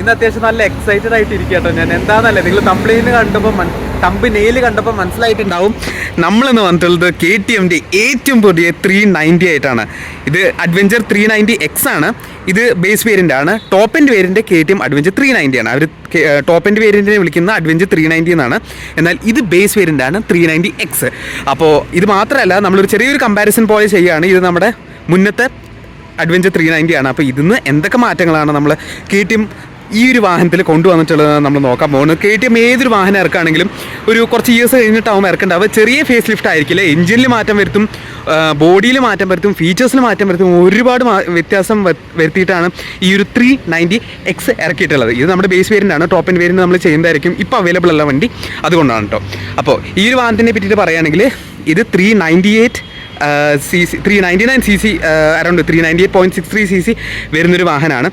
ഇന്ന് അത്യാവശ്യം നല്ല എക്സൈറ്റഡ് ആയിട്ട് ഇരിക്കട്ടോ ഞാൻ. എന്താണെന്നല്ലേ, നിങ്ങൾ തമ്പനെയിൽ കണ്ടപ്പോൾ മനസ്സിലായിട്ടുണ്ടാവും. നമ്മളിന്ന് വന്നിട്ടുള്ളത് KTMൻ്റെ ഏറ്റവും പുതിയ 390 ആയിട്ടാണ്. ഇത് അഡ്വഞ്ചർ 390X ആണ്. ഇത് ബേസ് വേരിയൻ്റ് ആണ്. Top end variant KTM adventure 390 ആണ്. അവർ ടോപ്പ് എൻഡ് വേരിയൻറ്റിനെ വിളിക്കുന്ന അഡ്വഞ്ചർ 390 എന്നാണ്. എന്നാൽ ഇത് ബേസ് വേരിയൻ്റ് ആണ് 390X. അപ്പോൾ ഇത് മാത്രമല്ല, നമ്മളൊരു ചെറിയൊരു കമ്പാരിസൺ പോലെ ചെയ്യുകയാണ്. ഇത് നമ്മുടെ മുന്നത്തെ അഡ്വഞ്ചർ 390 ആണ്. അപ്പോൾ ഇതിന്ന് എന്തൊക്കെ മാറ്റങ്ങളാണ് നമ്മൾ KTM ഈ ഒരു വാഹനത്തിൽ കൊണ്ടുവന്നിട്ടുള്ളത് നമ്മൾ നോക്കാൻ പോകുന്നത്. KTM ഏതൊരു വാഹനം ഇറക്കുകയാണെങ്കിലും ഒരു കുറച്ച് ഇയേഴ്സ് കഴിഞ്ഞിട്ടാവും ഇറക്കേണ്ടത്. ചെറിയ ഫേസ് ലിഫ്റ്റ് ആയിരിക്കില്ല. എഞ്ചിനിൽ മാറ്റം വരുത്തും, ബോഡിയിൽ മാറ്റം വരുത്തും, ഫീച്ചേഴ്സിൽ മാറ്റം വരുത്തും, ഒരുപാട് വ്യത്യാസം വരുത്തിയിട്ടാണ് ഈ ഒരു 390X ഇറക്കിയിട്ടുള്ളത്. ഇത് നമ്മുടെ ബേസ് വേരിയൻ്റ് ആണ്. ടോപ്പ് എൻഡ് വേരിയൻ്റ് നമ്മൾ ചെയ്യുന്നതായിരിക്കും. ഇപ്പോൾ അവൈലബിൾ ഉള്ള വണ്ടി അതുകൊണ്ടാണ് കേട്ടോ. അപ്പോൾ ഈ ഒരു വാഹനത്തിനെ പറ്റിയിട്ട് പറയുകയാണെങ്കിൽ ഇത് 399cc അറൗണ്ട് 398.63cc വരുന്നൊരു വാഹനമാണ്.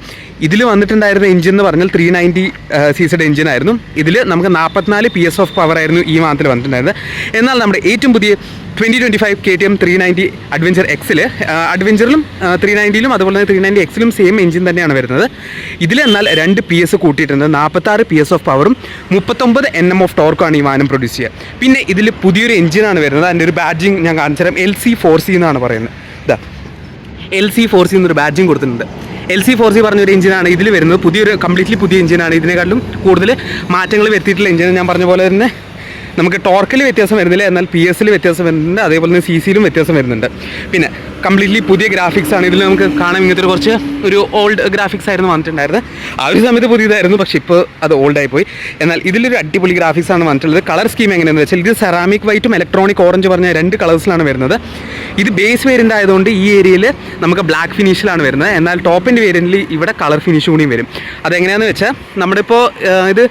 ഇതിൽ വന്നിട്ടുണ്ടായിരുന്ന എഞ്ചിൻ എന്ന് പറഞ്ഞാൽ 390cc എഞ്ചിനായിരുന്നു. ഇതിൽ നമുക്ക് 44 PS ഓഫ് പവർ ആയിരുന്നു ഈ വാഹനത്തിൽ വന്നിട്ടുണ്ടായിരുന്നത്. എന്നാൽ നമ്മുടെ ഏറ്റവും പുതിയ 2025 KTM 390 അഡ്വഞ്ചർ എക്സിൽ, അഡ്വഞ്ചറിലും 390ലും അതുപോലെ തന്നെ 390Xലും സെയിം എഞ്ചിൻ തന്നെയാണ് വരുന്നത്. ഇതിൽ എന്നാൽ 2 PS കൂട്ടിയിട്ടുണ്ട്. 46 PS ഓഫ് പവറും 39 Nm ഓഫ് ടോർക്കുമാണ് ഈ വാഹനം പ്രൊഡ്യൂസ് ചെയ്യുക. പിന്നെ ഇതിൽ പുതിയൊരു എഞ്ചിനാണ് വരുന്നത്. അതിൻ്റെ ഒരു ബാഡ്ജിങ് ഞാൻ കാണിച്ചു തരാം. LC4C എന്നാണ് പറയുന്നത്. ഇതാ LC4C എന്നൊരു ബാഡ്ജിങ് കൊടുത്തിട്ടുണ്ട്. LC4C പറഞ്ഞൊരു എഞ്ചിനാണ് ഇതിൽ വരുന്നത്. കംപ്ലീറ്റ്ലി പുതിയ എഞ്ചിനാണ്. ഇതിനെക്കാളും കൂടുതൽ മാറ്റങ്ങൾ വരുത്തിയിട്ടുള്ള എഞ്ചിൻ. ഞാൻ പറഞ്ഞ പോലെ തന്നെ നമുക്ക് ടോർക്കിൽ വ്യത്യാസം വരുന്നില്ല, എന്നാൽ PS വ്യത്യാസം വരുന്നുണ്ട്. അതേപോലെ തന്നെ CCയിലും വ്യത്യാസം വരുന്നുണ്ട്. പിന്നെ കംപ്ലീറ്റ്ലി പുതിയ ഗ്രാഫിക്സ് ആണ് ഇതിൽ നമുക്ക് കാണാം. ഇങ്ങനത്തെ ഒരു ഓൾഡ് ഗ്രാഫിക്സ് ആയിരുന്നു വന്നിട്ടുണ്ടായിരുന്നത്. ആ ഒരു സമയത്ത് പുതിയതായിരുന്നു, പക്ഷേ ഇപ്പോൾ അത് ഓൾഡായി പോയി. എന്നാൽ ഇതിലൊരു അടിപൊളി ഗ്രാഫിക്സ് ആണ് വന്നിട്ടുള്ളത്. കളർ സ്കീം എങ്ങനെയാണെന്ന് വെച്ചാൽ ഇത് സെറാമിക് വൈറ്റും ഇലക്ട്രോണിക് ഓറഞ്ച് പറഞ്ഞ 2 കളേഴ്സിലാണ് വരുന്നത്. ഇത് ബേസ് വേരിയൻ്റ് ആയതുകൊണ്ട് ഈ ഏരിയയിൽ നമുക്ക് ബ്ലാക്ക് ഫിനിഷിലാണ് വരുന്നത്. എന്നാൽ ടോപ്പ് എൻഡ് വേരിയൻറ്റിൽ ഇവിടെ കളർ ഫിനിഷ് കൂടിയും വരും. അതെങ്ങനെയാണെന്ന് വെച്ചാൽ നമ്മളിപ്പോൾ ഇത്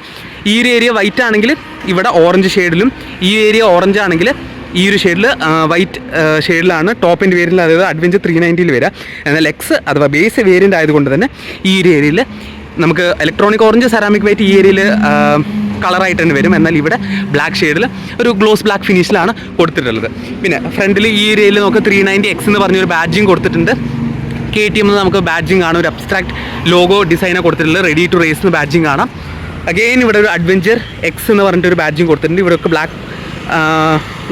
ഈ ഒരു ഏരിയ വൈറ്റ് ആണെങ്കിൽ ഇവിടെ ഓറഞ്ച് ഷെയ്ഡിലും, ഈ ഏരിയ ഓറഞ്ച് ആണെങ്കിൽ ഈ ഒരു ഷെയ്ഡിൽ വൈറ്റ് ഷെയ്ഡിലാണ് ടോപ്പ് എൻഡ് വേരിയൻറ്റിൽ, അതായത് അഡ്വഞ്ചർ 390ൽ വരിക. എന്നാൽ എക്സ് അഥവാ ബേസ് വേരിയൻ്റ് ആയതുകൊണ്ട് തന്നെ ഈ ഒരു ഏരിയയിൽ നമുക്ക് ഇലക്ട്രോണിക് ഓറഞ്ച്, സെറാമിക് വൈറ്റ് ഈ ഏരിയയിൽ കളറായിട്ട് തന്നെ വരും. എന്നാൽ ഇവിടെ ബ്ലാക്ക് ഷെയ്ഡിൽ ഒരു ഗ്ലോസ് ബ്ലാക്ക് ഫിനിഷിലാണ് കൊടുത്തിട്ടുള്ളത്. പിന്നെ ഫ്രണ്ടിൽ ഈ ഏരിയയിൽ നമുക്ക് 390X എന്ന് പറഞ്ഞൊരു ബാഡ്ജിങ് കൊടുത്തിട്ടുണ്ട്. KTM നമുക്ക് ബാഡ്ജിങ് കാണാം. ഒരു അബ്സ്ട്രാക്ട് ലോഗോ ഡിസൈനാണ് കൊടുത്തിട്ടുള്ളത്. റെഡി ടു റേസ് എന്ന് ബാഡ്ജിങ് കാണാം. അഗെയിൻ ഇവിടെ ഒരു അഡ്വഞ്ചർ X എന്ന് പറഞ്ഞിട്ടൊരു ബാഡ്ജിങ് കൊടുത്തിട്ടുണ്ട്. ഇവിടെയൊക്കെ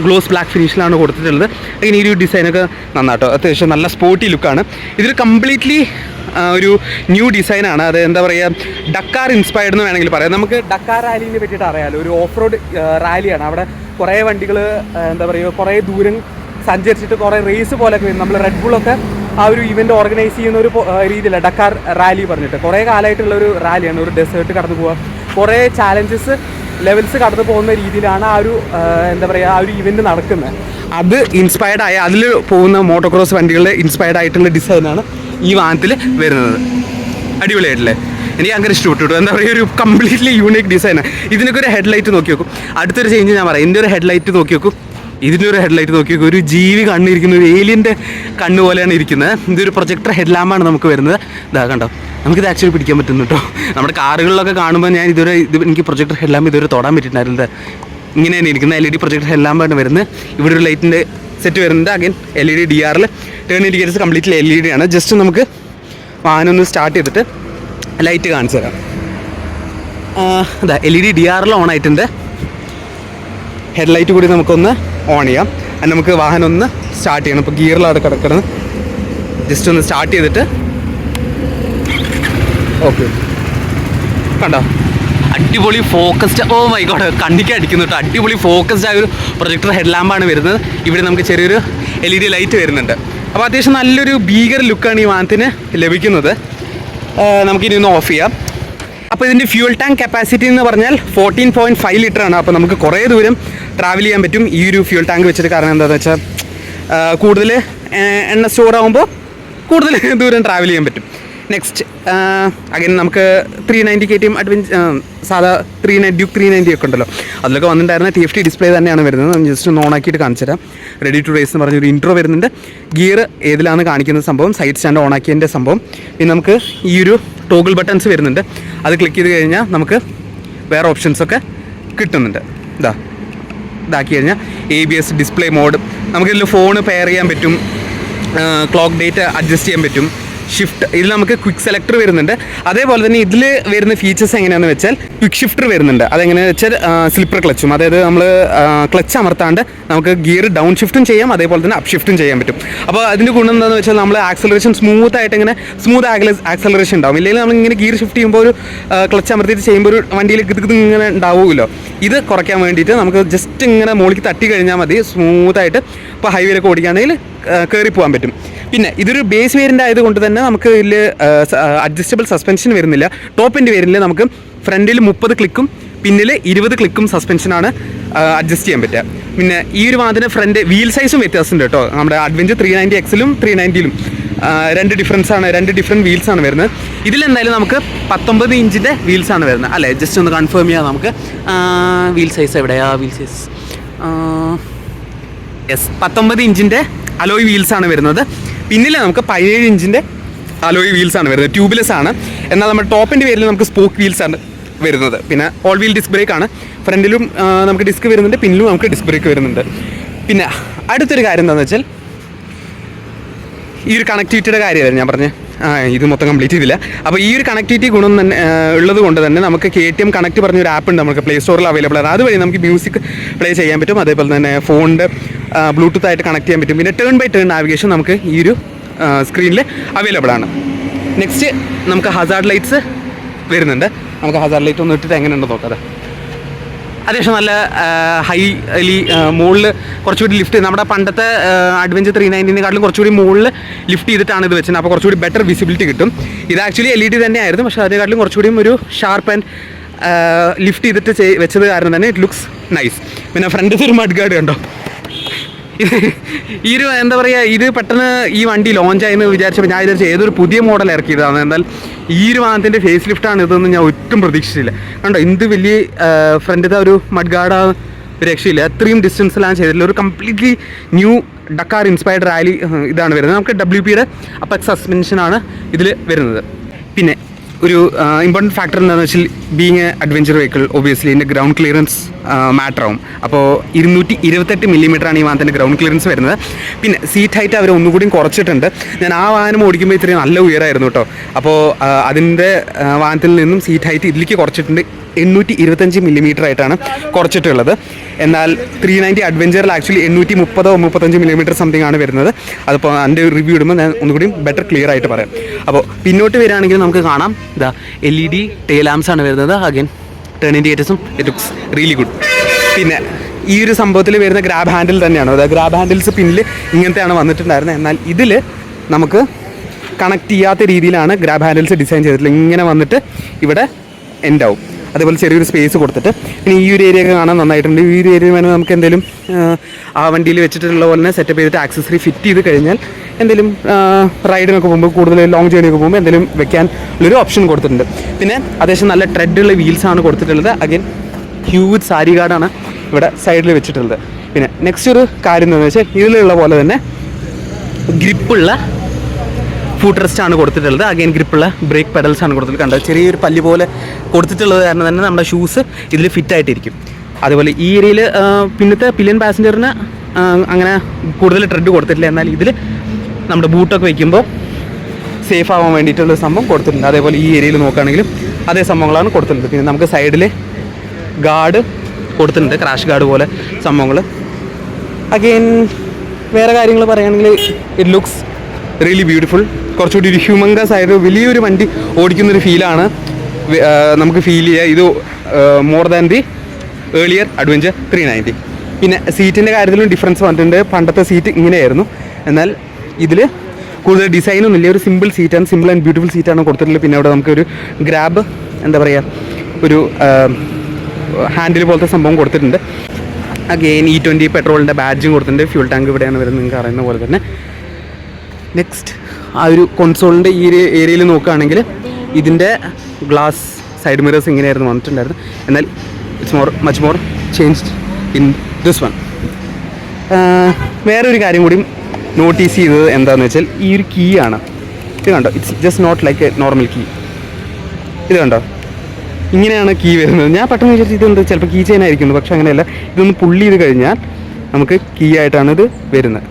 ഗ്ലോസ് ബ്ലാക്ക് ഫിനിഷിലാണ് കൊടുത്തിട്ടുള്ളത്. അങ്ങനെ ഈ ഒരു ഡിസൈനൊക്കെ നന്നാട്ടോ, അത്യാവശ്യം നല്ല സ്പോർട്ടി ലുക്കാണ്. ഇതൊരു കംപ്ലീറ്റ്ലി ഒരു ന്യൂ ഡിസൈനാണ്. അത് എന്താ പറയുക, ഡക്കാർ ഇൻസ്പയർഡ് എന്ന് വേണമെങ്കിൽ പറയാം. നമുക്ക് ഡക്കാർ റാലിനെ പറ്റിയിട്ട് അറിയാമല്ലോ. ഒരു ഓഫ് റോഡ് റാലിയാണ്. അവിടെ കുറേ വണ്ടികൾ എന്താ പറയുക, കുറേ ദൂരം സഞ്ചരിച്ചിട്ട് കുറേ റേസ് പോലെയൊക്കെ വരും. നമ്മൾ റെഡ് ബുള്ളൊക്കെ ആ ഒരു ഇവൻ്റ് ഓർഗനൈസ് ചെയ്യുന്ന ഒരു രീതിയിലാണ് ഡക്കാർ റാലി പറഞ്ഞിട്ട്. കുറേ കാലമായിട്ടുള്ളൊരു റാലിയാണ്. ഒരു ഡെസേർട്ട് കടന്നു പോവുക, കുറേ ചാലഞ്ചസ് ലെവൽസ് കടന്നു പോകുന്ന രീതിയിലാണ് ആ ഒരു എന്താ പറയുക ആ ഒരു ഇവൻ്റ് നടക്കുന്നത്. അത് ഇൻസ്പയർഡ് ആയ, അതിൽ പോകുന്ന മോട്ടോക്രോസ് വണ്ടികളുടെ ഇൻസ്പയർഡ് ആയിട്ടുള്ള ഡിസൈനാണ് ഈ വാഹനത്തിൽ വരുന്നത്. അടിപൊളിയായിട്ടില്ലേ? എനിക്ക് ഭയങ്കര ഇഷ്ടപ്പെട്ടു. എന്താ പറയുക, ഒരു കംപ്ലീറ്റ്ലി യൂണിക് ഡിസൈനാണ്. ഇതിനൊക്കെ ഒരു ഹെഡ്ലൈറ്റ് നോക്കി നോക്കും. അടുത്തൊരു ചേഞ്ച് ഞാൻ പറയാം. ഇതിൻ്റെ ഒരു ഹെഡ്ലൈറ്റ് നോക്കി നോക്കും, ഇതിൻ്റെ ഒരു ഹെഡ്ലൈറ്റ് നോക്കി നോക്കും. ഒരു ജീവി കണ്ണിരിക്കുന്ന, ഒരു ഏലിയൻ്റെ കണ്ണ് പോലെയാണ് ഇരിക്കുന്നത്. ഇതൊരു പ്രൊജക്ടർ ഹെഡ്ലാമ്പാണ് നമുക്ക് വരുന്നത്. ഇതാ കണ്ടോ, നമുക്കിത് ആക്ച്വലി പിടിക്കാൻ പറ്റുന്നു കേട്ടോ. നമ്മുടെ കാറുകളിലൊക്കെ കാണുമ്പോൾ ഞാൻ എനിക്ക് പ്രൊജക്ടർ ഹെഡ്ലാമ്പ് ഇതുവരെ തൊടാൻ പറ്റിയിട്ടുണ്ടായിരുന്നത്. ഇങ്ങനെയാണ് ഇരിക്കുന്നത്. LED പ്രൊജക്ടർ ഹെഡ്ലാമ്പാണ് വരുന്നത്. ഇവിടെ ഒരു ലൈറ്റിൻ്റെ സെറ്റ് വരുന്നുണ്ട്. Again LED DRL turn indicators completely LED ആണ്. ജസ്റ്റ് നമുക്ക് വാഹനം ഒന്ന് സ്റ്റാർട്ട് ചെയ്തിട്ട് ലൈറ്റ് കാണിച്ചു തരാം. ഇതാ LED DRL ഓൺ ആയിട്ടുണ്ട്. ഹെഡ്ലൈറ്റ് കൂടി നമുക്കൊന്ന് ഓൺ ചെയ്യാം. അത് നമുക്ക് വാഹനം ഒന്ന് സ്റ്റാർട്ട് ചെയ്യണം. ഇപ്പോൾ ഗിയറിലാണ് കിടക്കുന്നത്. ജസ്റ്റ് ഒന്ന് സ്റ്റാർട്ട് ചെയ്തിട്ട് ഓക്കെ, കണ്ടോ, അടിപൊളി ഫോക്കസ്ഡ്. ഓ മൈ ഗോഡ്, കണ്ണിക്ക് അടിക്കുന്നു കേട്ടോ. അടിപൊളി ഫോക്കസ്ഡ് ആയ ഒരു പ്രൊജക്ടർ ഹെഡ്ലാമ്പാണ് വരുന്നത്. ഇവിടെ നമുക്ക് ചെറിയൊരു LED ലൈറ്റ് വരുന്നുണ്ട്. അപ്പോൾ അത്യാവശ്യം നല്ലൊരു ഭീകര ലുക്കാണ് ഈ വാഹനത്തിന് ലഭിക്കുന്നത്. നമുക്കിനി ഒന്ന് ഓഫ് ചെയ്യാം. അപ്പോൾ ഇതിൻ്റെ ഫ്യൂൽ ടാങ്ക് കപ്പാസിറ്റി എന്ന് പറഞ്ഞാൽ 14.5 ലിറ്ററാണ്. അപ്പോൾ നമുക്ക് കുറേ ദൂരം ട്രാവൽ ചെയ്യാൻ പറ്റും ഈ ഒരു ഫ്യൂൽ ടാങ്ക് വെച്ചിട്ട്. കാരണം എന്താണെന്ന് വെച്ചാൽ കൂടുതൽ എണ്ണ സ്റ്റോർ ആകുമ്പോൾ കൂടുതൽ ദൂരം ട്രാവൽ ചെയ്യാൻ പറ്റും. നെക്സ്റ്റ് അഗൈൻ നമുക്ക് 390 KTM സാധാ ഡ്യൂക്ക് 390 ഒക്കെ ഉണ്ടല്ലോ, അതിലൊക്കെ വന്നിട്ടുണ്ടായിരുന്ന TFT ഡിസ്പ്ലേ തന്നെയാണ് വരുന്നത്. ജസ്റ്റ് ഒന്ന് ഓണാക്കിയിട്ട് കാണിച്ചു തരാം. റെഡി ടു റേസ് എന്ന് പറഞ്ഞൊരു ഇൻട്രോ വരുന്നുണ്ട്. ഗിയർ ഏതിലാണ് കാണിക്കുന്ന സംഭവം, സൈഡ് സ്റ്റാൻഡ് ഓണാക്കിയതിൻ്റെ സംഭവം. പിന്നെ നമുക്ക് ഈ ഒരു ടോഗിൾ ബട്ടൺസ് വരുന്നുണ്ട്. അത് ക്ലിക്ക് ചെയ്ത് കഴിഞ്ഞാൽ നമുക്ക് വേറെ ഓപ്ഷൻസൊക്കെ കിട്ടുന്നുണ്ട്. ഇതാക്കി കഴിഞ്ഞാൽ ABS ഡിസ്പ്ലേ മോഡ്, നമുക്കിതിൽ ഫോൺ പെയർ ചെയ്യാൻ പറ്റും, ക്ലോക്ക് ഡേറ്റ് അഡ്ജസ്റ്റ് ചെയ്യാൻ പറ്റും, ഷിഫ്റ്റ്, ഇതിൽ നമുക്ക് ക്വിക്ക് സെലക്ടർ വരുന്നുണ്ട്. അതേപോലെ തന്നെ ഇതിൽ വരുന്ന ഫീച്ചേഴ്സ് എങ്ങനെയാണെന്ന് വെച്ചാൽ ക്വിക്ക് ഷിഫ്റ്റർ വരുന്നുണ്ട്. അതെങ്ങനെയാണെന്ന് വെച്ചാൽ സ്ലിപ്പർ ക്ലച്ചും, അതായത് നമ്മൾ ക്ലച്ച് അമർത്താണ്ട് നമുക്ക് ഗിയർ ഡൗൺ ഷിഫ്റ്റും ചെയ്യാം, അതേപോലെ തന്നെ അപ്പ് ഷിഫ്റ്റും ചെയ്യാൻ പറ്റും. അപ്പോൾ അതിൻ്റെ ഗുണം എന്താണെന്ന് വെച്ചാൽ നമ്മൾ ആക്സലറേഷൻ സ്മൂത്ത് ആക്സലറേഷൻ ഉണ്ടാവും. ഇല്ലെങ്കിൽ നമ്മൾ ഇങ്ങനെ ഗിയർ ഷിഫ്റ്റ് ചെയ്യുമ്പോൾ ഒരു ക്ലച്ച് അമർത്തിയിട്ട് ചെയ്യുമ്പോൾ ഒരു വണ്ടിയിൽ ഇങ്ങനെ ഉണ്ടാവുമല്ലോ. ഇത് കുറയ്ക്കാൻ വേണ്ടിയിട്ട് നമുക്ക് ജസ്റ്റ് ഇങ്ങനെ മുകളിലേക്ക് തട്ടി കഴിഞ്ഞാൽ മതി, സ്മൂത്തായിട്ട് ഇപ്പോൾ ഹൈവേയിലൊക്കെ ഓടിക്കുകയാണെങ്കിൽ കയറി പോകാൻ പറ്റും. പിന്നെ ഇതൊരു ബേസ് വേരിയൻ്റ് ആയതുകൊണ്ട് തന്നെ നമുക്ക് ഇതിൽ അഡ്ജസ്റ്റബിൾ സസ്പെൻഷൻ വരുന്നില്ല. ടോപ്പ് എൻഡ് വേരിയൻറ്റിൽ നമുക്ക് ഫ്രണ്ടിൽ 30 ക്ലിക്കും പിന്നിൽ 20 ക്ലിക്കും സസ്പെൻഷനാണ് അഡ്ജസ്റ്റ് ചെയ്യാൻ പറ്റുക. പിന്നെ ഈ ഒരു വാഹനത്തിൻ്റെ ഫ്രണ്ട് വീൽ സൈസും വ്യത്യാസമുണ്ട് കേട്ടോ. നമ്മുടെ അഡ്വഞ്ചർ 390Xലും 390ലും രണ്ട് ഡിഫറെൻറ്റ് വീൽസാണ് വരുന്നത്. ഇതിലെന്തായാലും നമുക്ക് 19 ഇഞ്ചിൻ്റെ വീൽസാണ് വരുന്നത് അല്ലേ? ജസ്റ്റ് ഒന്ന് കൺഫേം ചെയ്യാം നമുക്ക്. വീൽ സൈസ് എവിടെയാ? വീൽ സൈസ് 19 ഇഞ്ചിൻ്റെ അലോയ് വീൽസാണ് വരുന്നത്. പിന്നിൽ നമുക്ക് 17 ഇഞ്ചിൻ്റെ അലോയ് വീൽസാണ് വരുന്നത്. ട്യൂബ്ലെസ് ആണ്. എന്നാൽ നമ്മുടെ ടോപ്പിൻ്റെ പേരിൽ നമുക്ക് സ്പോക്ക് വീൽസാണ് വരുന്നത്. പിന്നെ ഓൾ വീൽ ഡിസ്ക് ബ്രേക്ക് ആണ്. ഫ്രണ്ടിലും നമുക്ക് ഡിസ്ക് വരുന്നുണ്ട്, പിന്നിലും നമുക്ക് ഡിസ്ക് ബ്രേക്ക് വരുന്നുണ്ട്. പിന്നെ അടുത്തൊരു കാര്യം എന്താണെന്ന് വെച്ചാൽ ഈ ഒരു കണക്ടിവിറ്റിയുടെ കാര്യമായിരുന്നു ഞാൻ പറഞ്ഞത്. ഇത് മൊത്തം കംപ്ലീറ്റ് ചെയ്തില്ല. അപ്പോൾ ഈ ഒരു കണക്ടിവിറ്റി ഗുണം തന്നെ ഉള്ളത് കൊണ്ട് തന്നെ നമുക്ക് KTM കണക്ട് പറഞ്ഞൊരു ആപ്പ് ഉണ്ട്, നമുക്ക് പ്ലേ സ്റ്റോറിൽ അവൈലബിൾ ആണ്. അതുവഴി നമുക്ക് മ്യൂസിക് പ്ലേ ചെയ്യാൻ പറ്റും. അതേപോലെ തന്നെ ഫോണിൻ്റെ ബ്ലൂടൂത്ത് ആയിട്ട് കണക്ട് ചെയ്യാൻ പറ്റും. പിന്നെ ടേൺ ബൈ ടേൺ നാവിഗേഷൻ നമുക്ക് ഈ ഒരു സ്ക്രീനിൽ അവൈലബിൾ ആണ്. നെക്സ്റ്റ് നമുക്ക് ഹസാർഡ് ലൈറ്റ്സ് വരുന്നുണ്ട്. നമുക്ക് ഹസാർഡ് ലൈറ്റ് ഒന്ന് ഇട്ടിട്ട് എങ്ങനെയുണ്ടെന്ന് നോക്കാം. അത്യാവശ്യം നല്ല ഹൈലി മുകളിൽ കുറച്ചുകൂടി ലിഫ്റ്റ്, നമ്മുടെ പണ്ടത്തെ അഡ്വഞ്ചർ 390-നെക്കാട്ടിലും കുറച്ചുകൂടി മുകളിൽ ലിഫ്റ്റ് ചെയ്തിട്ടാണ് ഇത് വെച്ചത്. അപ്പോൾ കുറച്ചുകൂടി ബെറ്റർ വിസിബിലിറ്റി കിട്ടും. ഇത് ആക്ച്വലി LED തന്നെയായിരുന്നു, പക്ഷേ അതിനെക്കാട്ടിലും കുറച്ചുകൂടിയും ഒരു ഷാർപ്പ് ആൻഡ് ലിഫ്റ്റ് ചെയ്തിട്ട് വെച്ചത് കാരണം തന്നെ ഇറ്റ് ലുക്സ് നൈസ്. പിന്നെ ഫ്രണ്ടിൽ ഒരു മഡ് ഗാർഡ് കണ്ടോ? ഈ ഒരു എന്താ പറയുക, ഇത് പെട്ടെന്ന് ഈ വണ്ടി ലോഞ്ചായെന്ന് വിചാരിച്ചപ്പോൾ ഞാൻ വിചാരിച്ചു ഏതൊരു പുതിയ മോഡൽ ഇറക്കിയതാണ്. എന്നാൽ ഈ ഒരു വാഹനത്തിൻ്റെ ഫേസ് ലിഫ്റ്റാണ് ഇതെന്ന് ഞാൻ ഒട്ടും പ്രതീക്ഷിച്ചില്ല. കണ്ടോ, എന്ത് വലിയ ഫ്രണ്ടിലത്തെ ഒരു മഡ് ഗാർഡ് ഒരു രക്ഷയില്ല. അത്രയും ഡിസ്റ്റൻസിലാണ് ചെയ്തിട്ടില്ല. ഒരു കംപ്ലീറ്റ്ലി ന്യൂ ഡക്കാർ ഇൻസ്പയർഡ് റാലി ഇതാണ് വരുന്നത്. നമുക്ക് WPയുടെ അപ്പെക്സ് സസ്പെൻഷനാണ് ഇതിൽ വരുന്നത്. പിന്നെ ഒരു ഇമ്പോർട്ടൻറ്റ് ഫാക്ടർ എന്താണെന്ന് വെച്ചാൽ being A adventure vehicle obviously ഇതിൻ്റെ ഗ്രൗണ്ട് ക്ലിയറൻസ് മാറ്റർ ആവും. അപ്പോൾ 228 മില്ലിമീറ്ററാണ് ഈ വാഹനത്തിൻ്റെ ഗ്രൗണ്ട് ക്ലിയറൻസ് വരുന്നത്. പിന്നെ സീറ്റ് ഹൈറ്റ് അവർ ഒന്നുകൂടി കുറച്ചിട്ടുണ്ട്. ഞാൻ ആ വാഹനം ഓടിക്കുമ്പോൾ ഇത്രയും നല്ല ഉയരമായിരുന്നു കേട്ടോ. അപ്പോൾ അതിൻ്റെ വാഹനത്തിൽ നിന്നും സീറ്റ് ഹൈറ്റ് ഇതിലേക്ക് കുറച്ചിട്ടുണ്ട്. 825 മില്ലിമീറ്റർ ആയിട്ടാണ് കുറച്ചിട്ടുള്ളത്. എന്നാൽ 390 അഡ്വഞ്ചറിൽ ആക്ച്വലി 830-35 മില്ലിമീറ്റർ സംതിങ് ആണ് വരുന്നത്. അതിപ്പോൾ എൻ്റെ റിവ്യൂ ഇടുമ്പോൾ ഞാൻ ഒന്നുകൂടി ബെറ്റർ ക്ലിയർ ആയിട്ട് പറയാം. അപ്പോൾ പിന്നോട്ട് വരികയാണെങ്കിൽ നമുക്ക് കാണാം ഇതാ LED ടെയിൽ ലാംപ്സ് ആണ് വരുന്നത്. അഗൈൻ ടേൺ ഇൻഡിക്കേറ്റേഴ്സും ഇറ്റ് ലുക്സ് റിയലി ഗുഡ്. പിന്നെ ഈ ഒരു സംഭവത്തിൽ വരുന്ന ഗ്രാബ് ഹാൻഡിൽ തന്നെയാണ്. അതായത് ഗ്രാബ് ഹാൻഡിൽസ് പിന്നിൽ ഇങ്ങനത്തെയാണ് വന്നിട്ടുണ്ടായിരുന്നത്. എന്നാൽ ഇതിൽ നമുക്ക് കണക്ട് ചെയ്യാത്ത രീതിയിലാണ് ഗ്രാബ് ഹാൻഡിൽസ് ഡിസൈൻ ചെയ്തിട്ടുള്ളത്. ഇങ്ങനെ വന്നിട്ട് ഇവിടെ എൻഡ് ആവും. അതേപോലെ ചെറിയൊരു സ്പേസ് കൊടുത്തിട്ട് പിന്നെ ഈ ഒരു ഏരിയ ഒക്കെ കാണാൻ നന്നായിട്ടുണ്ട്. ഈ ഒരു ഏരിയ വേണമെങ്കിൽ നമുക്ക് എന്തെങ്കിലും ആ വണ്ടിയിൽ വെച്ചിട്ടുള്ള പോലെ തന്നെ സെറ്റപ്പ് ചെയ്തിട്ട് ആക്സസറി ഫിറ്റ് ചെയ്ത് കഴിഞ്ഞാൽ എന്തെങ്കിലും റൈഡിനൊക്കെ പോകുമ്പോൾ കൂടുതൽ ലോങ് ജേണിയൊക്കെ പോകുമ്പോൾ എന്തെങ്കിലും വെക്കാൻ ഉള്ളൊരു ഓപ്ഷൻ കൊടുത്തിട്ടുണ്ട്. പിന്നെ അത്യാവശ്യം നല്ല ട്രെഡുള്ള വീൽസാണ് കൊടുത്തിട്ടുള്ളത്. അഗൈൻ ഹ്യൂജ് സാരി ഗാർഡാണ് ഇവിടെ സൈഡിൽ വെച്ചിട്ടുള്ളത്. പിന്നെ നെക്സ്റ്റ് ഒരു കാര്യം എന്താണെന്ന് വെച്ചാൽ ഇതിലുള്ള പോലെ തന്നെ ഗ്രിപ്പുള്ള ഫുട്ട് റെസ്റ്റ് ആണ് കൊടുത്തിട്ടുള്ളത്. അഗൈൻ ഗ്രിപ്പുള്ള ബ്രേക്ക് പെഡൽസ് ആണ് കൊടുത്തിട്ടുള്ളത്. കണ്ടത് ചെറിയൊരു പല്ല് പോലെ കൊടുത്തിട്ടുള്ളത് കാരണം തന്നെ നമ്മുടെ ഷൂസ് ഇതിൽ ഫിറ്റായിട്ടിരിക്കും. അതുപോലെ ഈ ഏരിയയിൽ പിന്നത്തെ പില്ലിയൻ പാസഞ്ചറിന് അങ്ങനെ കൂടുതൽ ട്രെഡ് കൊടുത്തിട്ടില്ല. എന്നാൽ ഇതിൽ നമ്മുടെ ബൂട്ടൊക്കെ വയ്ക്കുമ്പോൾ സേഫ് ആവാൻ വേണ്ടിയിട്ടുള്ള സംഭവം കൊടുത്തിട്ടുണ്ട്. അതേപോലെ ഈ ഏരിയയിൽ നോക്കുകയാണെങ്കിലും അതേ സംഭവങ്ങളാണ് കൊടുത്തിട്ടുണ്ട്. പിന്നെ നമുക്ക് സൈഡിൽ ഗാർഡ് കൊടുത്തിട്ടുണ്ട്, ക്രാഷ് ഗാർഡ് പോലെ സംഭവങ്ങൾ. അഗൈൻ വേറെ കാര്യങ്ങൾ പറയുകയാണെങ്കിൽ ഇറ്റ് ലുക്സ് റിയലി ബ്യൂട്ടിഫുൾ. കുറച്ചുകൂടി ഒരു ഹ്യൂമങ്കസ് ആയിട്ട് വലിയൊരു വണ്ടി ഓടിക്കുന്നൊരു ഫീലാണ് നമുക്ക് ഫീൽ ചെയ്യുക. ഇത് more than the earlier adventure 390. പിന്നെ സീറ്റിൻ്റെ കാര്യത്തിലും ഡിഫറൻസ് വന്നിട്ടുണ്ട്. പണ്ടത്തെ സീറ്റ് ഇങ്ങനെയായിരുന്നു. എന്നാൽ ഇതിൽ കൂടുതൽ ഡിസൈനൊന്നുമില്ല. ഒരു സിമ്പിൾ സീറ്റാണ്, സിമ്പിൾ ആൻഡ് ബ്യൂട്ടിഫുൾ സീറ്റാണ് കൊടുത്തിട്ടുള്ളത്. പിന്നെ അവിടെ നമുക്കൊരു ഗ്രാബ് എന്താ പറയുക, ഒരു ഹാൻഡിൽ പോലത്തെ സംഭവം കൊടുത്തിട്ടുണ്ട്. അഗെയിൻ E20 പെട്രോളിൻ്റെ ബാഡ്ജും കൊടുത്തിട്ടുണ്ട്. ഫ്യൂൾ ടാങ്ക് ഇവിടെയാണ് വരുന്നത്, നിങ്ങൾക്ക് അറിയുന്ന പോലെ തന്നെ. നെക്സ്റ്റ് ആ ഒരു കൊൺസോളിൻ്റെ ഈ ഒരു ഏരിയയിൽ നോക്കുകയാണെങ്കിൽ ഇതിൻ്റെ ഗ്ലാസ് സൈഡ് മിറേഴ്സ് ഇങ്ങനെയായിരുന്നു വന്നിട്ടുണ്ടായിരുന്നു. എന്നാൽ it's much more changed in this one. വേറൊരു കാര്യം കൂടി നോട്ടീസ് ചെയ്തത് എന്താണെന്ന് വെച്ചാൽ ഈ ഒരു കീ ആണ്. ഇത് കണ്ടോ, it's just not like a normal key. ഇത് കണ്ടോ, ഇങ്ങനെയാണ് കീ വരുന്നത്. ഞാൻ പെട്ടെന്ന് വിചാരിച്ചു ഇതെന്ത് ചിലപ്പോൾ കീ ചെയിൻ ആയിരിക്കുന്നു, പക്ഷെ അങ്ങനെയല്ല. ഇതൊന്ന് പുള്ളി ചെയ്ത് കഴിഞ്ഞാൽ നമുക്ക് കീ ആയിട്ടാണ് ഇത് വരുന്നത്.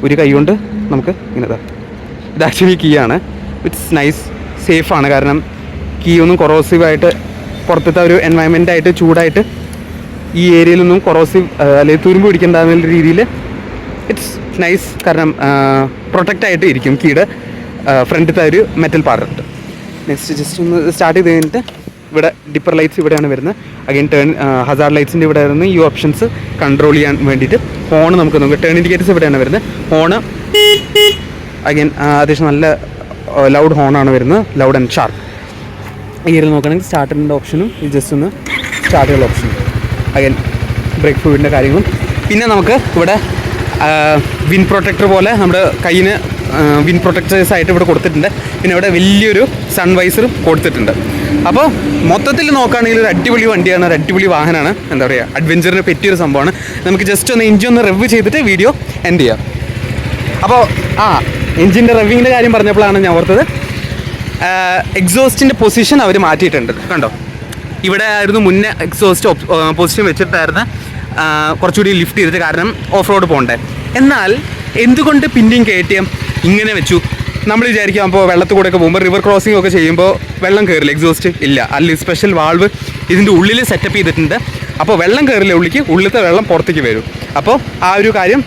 ഒരു കൈ കൊണ്ട് നമുക്ക് ഇങ്ങനെ ഇത് ആക്ച്വലി കീ ആണ്. ഇറ്റ്സ് നൈസ്, സേഫാണ്. കാരണം കീ ഒന്നും കൊറോസീവായിട്ട് പുറത്തത്തെ ഒരു എൻവയൺമെൻറ്റായിട്ട് ചൂടായിട്ട് ഈ ഏരിയയിലൊന്നും കൊറോസീവ് അല്ലെങ്കിൽ തുരുമ്പ് പിടിക്കേണ്ട രീതിയിൽ ഇറ്റ്സ് നൈസ്. കാരണം പ്രൊട്ടക്റ്റായിട്ട് ഇരിക്കും കീയുടെ ഫ്രണ്ടിലത്തെ ഒരു മെറ്റൽ പാർട്ട്. നെക്സ്റ്റ് ജസ്റ്റ് ഒന്ന് സ്റ്റാർട്ട് ചെയ്ത് കഴിഞ്ഞിട്ട് ഇവിടെ ഡിപ്പർ ലൈറ്റ്സ് ഇവിടെയാണ് വരുന്നത്. അഗൈൻ ടേൺ ഹസാർഡ് ലൈറ്റ്സിൻ്റെ ഇവിടെ വരുന്ന ഈ ഓപ്ഷൻസ് കൺട്രോൾ ചെയ്യാൻ വേണ്ടിയിട്ട്. ഹോൺ നമുക്ക് നോക്കാം, ടേൺ ഇൻഡിക്കേറ്റേഴ്സ് ഇവിടെയാണ് വരുന്നത്. ഹോണ് അഗൈൻ അത്യാവശ്യം നല്ല ലൗഡ് ഹോണാണ് വരുന്നത്, ലൗഡ് ആൻഡ് ഷാർപ്പ്. ഈ ഏരിയയിൽ നോക്കുകയാണെങ്കിൽ സ്റ്റാർട്ടിൻ്റെ ഓപ്ഷനും ഈ ജസ്റ്റ് ഒന്ന് സ്റ്റാർട്ട് ചെയ്യാനുള്ള ഓപ്ഷനും അഗൈൻ ബ്രേക്ക് ഫ്ലൂയിഡിൻ്റെ കാര്യങ്ങളും. പിന്നെ നമുക്ക് ഇവിടെ വിൻ പ്രൊട്ടക്ടർ പോലെ നമ്മുടെ കയ്യിന് വിൻ പ്രൊട്ടക്ടേഴ്സ് ആയിട്ട് ഇവിടെ കൊടുത്തിട്ടുണ്ട്. പിന്നെ ഇവിടെ വലിയൊരു സൺവൈസറും കൊടുത്തിട്ടുണ്ട്. അപ്പോൾ മൊത്തത്തിൽ നോക്കുകയാണെങ്കിൽ ഒരു അടിപൊളി വണ്ടിയാണ്, ഒരു അടിപൊളി വാഹനമാണ്. എന്താ പറയുക, അഡ്വഞ്ചറിന് പറ്റിയൊരു സംഭവമാണ്. നമുക്ക് ജസ്റ്റ് ഒന്ന് എഞ്ചിൻ ഒന്ന് റെവ് ചെയ്തിട്ട് വീഡിയോ എൻഡ് ചെയ്യാം. അപ്പോൾ എഞ്ചിൻ്റെ റെവിങ്ങിൻ്റെ കാര്യം പറഞ്ഞപ്പോഴാണ് ഞാൻ ഓർത്തത്, എക്സോസ്റ്റിൻ്റെ പൊസിഷൻ അവർ മാറ്റിയിട്ടുണ്ട്. കണ്ടോ, ഇവിടെ ആയിരുന്നു മുന്നേ എക്സോസ്റ്റ് പൊസിഷൻ വെച്ചിട്ടായിരുന്നു കുറച്ചുകൂടി ലിഫ്റ്റ് ചെയ്തിട്ട്, കാരണം ഓഫ് റോഡ് പോകണ്ടേ. എന്നാൽ എന്തുകൊണ്ട് പിന്നെയും KTM ഇങ്ങനെ വെച്ചു? നമ്മൾ വിചാരിക്കാം അപ്പോൾ വെള്ളത്തിൽ കൂടെയൊക്കെ പോകുമ്പോൾ റിവർ ക്രോസിംഗ് ഒക്കെ ചെയ്യുമ്പോൾ വെള്ളം കയറില്ല, എക്സോസ്റ്റ് ഇല്ല. അല്ലെങ്കിൽ സ്പെഷ്യൽ വാൾവ് ഇതിൻ്റെ ഉള്ളിൽ സെറ്റപ്പ് ചെയ്തിട്ടുണ്ട്. അപ്പോൾ വെള്ളം കയറില്ല ഉള്ളിലേക്ക്, ഉള്ളിലത്തെ വെള്ളം പുറത്തേക്ക് വരും. അപ്പോൾ ആ ഒരു കാര്യം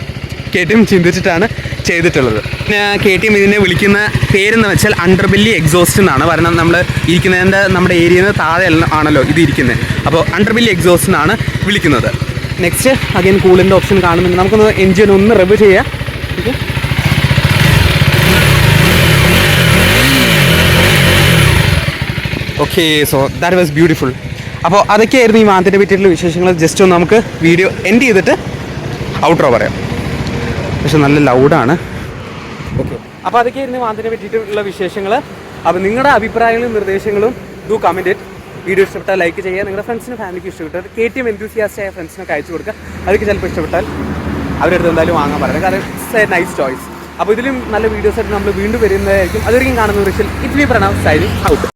KTM ചിന്തിച്ചിട്ടാണ് ചെയ്തിട്ടുള്ളത്. പിന്നെ KTM ഇതിനെ വിളിക്കുന്ന പേരെന്ന് വെച്ചാൽ അണ്ടർബെല്ലി എക്സോസ്റ്റ് എന്നാണ്. കാരണം നമ്മൾ ഇരിക്കുന്നതിൻ്റെ നമ്മുടെ ഏരിയയിൽ നിന്ന് താഴെ ആണല്ലോ ഇത് ഇരിക്കുന്നത്. അപ്പോൾ അണ്ടർബെല്ലി എക്സോസ്റ്റ് എന്നാണ് വിളിക്കുന്നത്. നെക്സ്റ്റ് അഗൈൻ കൂളിൻ്റെ ഓപ്ഷൻ കാണുന്നുണ്ട്. നമുക്കൊന്ന് എൻജിൻ ഒന്ന് റെവ് ചെയ്യാം. Okay, so that was beautiful. അപ്പോൾ അതൊക്കെയായിരുന്നു ഈ വാഹനത്തിനെ പറ്റിയിട്ടുള്ള വിശേഷങ്ങൾ. ജസ്റ്റ് ഒന്ന് നമുക്ക് വീഡിയോ എൻഡ് ചെയ്തിട്ട് ഔട്ട്രോ പറയാം. പക്ഷെ നല്ല ലൗഡാണ്. ഓക്കെ, അപ്പോൾ അതൊക്കെയായിരുന്നു വാഹനത്തിനെ പറ്റിയിട്ടുള്ള വിശേഷങ്ങൾ. അപ്പോൾ നിങ്ങളുടെ അഭിപ്രായങ്ങളും നിർദ്ദേശങ്ങളും ഡു കമൻറ്റ് ഇറ്റ്. വീഡിയോ ഇഷ്ടപ്പെട്ടാൽ ലൈക്ക് ചെയ്യുക. നിങ്ങളുടെ ഫ്രണ്ട്സിനും ഫാമിലിക്ക് ഇഷ്ടപ്പെട്ടാൽ KTM എന്തൂസിയാസ്റ്റായ ഫ്രണ്ട്സിനൊക്കെ അയച്ചു കൊടുക്കുക. അതൊക്കെ ചിലപ്പോൾ ഇഷ്ടപ്പെട്ടാൽ അവരെടുത്ത് എന്തായാലും വാങ്ങാൻ പറയാം. കാരണം ഇറ്റ്സ് എ നൈസ് ചോയ്സ്. അപ്പോൾ ഇതിലും നല്ല വീഡിയോസ് ആയിട്ട് നമ്മൾ വീണ്ടും വരുന്നതായിരിക്കും. അതൊരിക്കും കാണുന്ന റിച്ചിൽ it's me Pranav signing out.